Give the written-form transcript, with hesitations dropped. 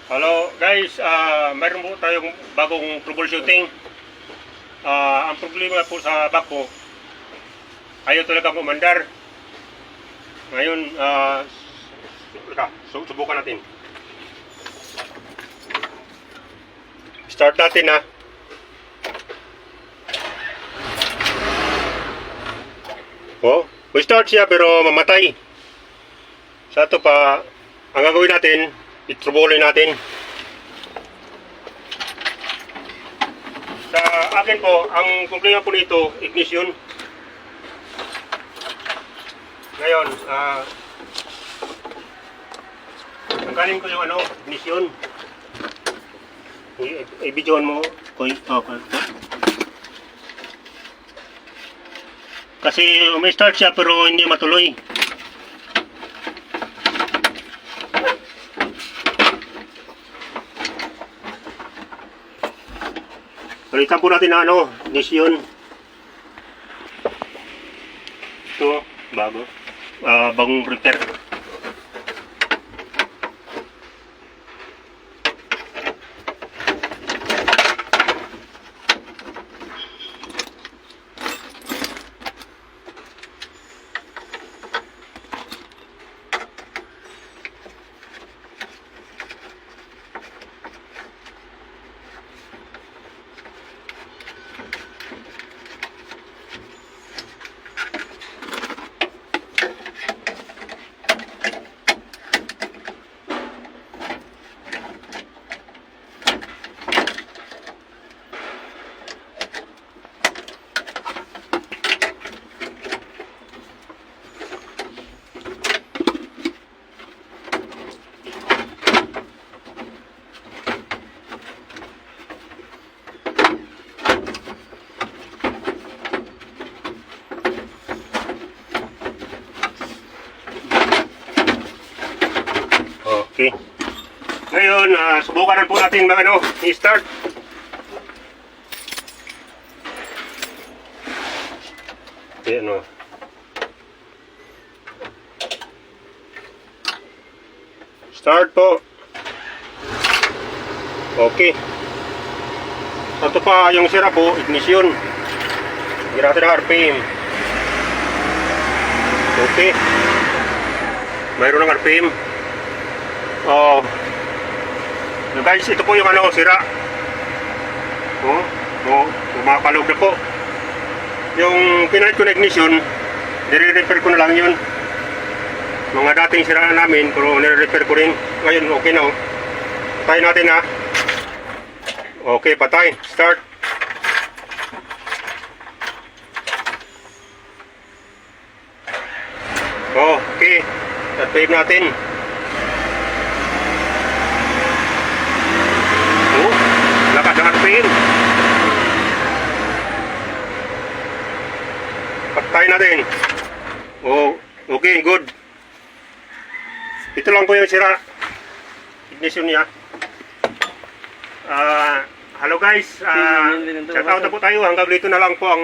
Hello guys, mayroon po tayong bagong troubleshooting. Ang problema po sa bako, ayaw talaga umandar. Ngayon, subukan natin. Start natin ha. Oh, start siya pero mamatay. Sa ito pa, ang gagawin natin, itrubulin natin. Sa akin po, ang problema po nito, ignition. Ngayon, tanggalin ko yung ignition. I-videoan mo, Koy. Kasi may start siya pero hindi matuloy. Palitan po natin na ignition. Ito, bago. Bagong repair. Okay. Ngayon, subukan po natin i-start. Ayan Start po. Okay. Ito pa yung sira po, ignition. Hindi natin ang RPM. Okay. Mayroon ng RPM. Guys, ito po yung sira. Mapalog na po. Yung pinalit ko na ignition, nire-repair ko na lang yun. Mga dating sira na namin, pero nire-repair ko rin. Ngayon, okay na. Patay natin ha. Okay, patay. Start. Okay. Start natin. Lakas ng RPM. Patay natin. Okay, good. Ito lang po yung sira. Ignition niya. Hello guys. Shout out na po tayo. Hanggang dito na lang po ang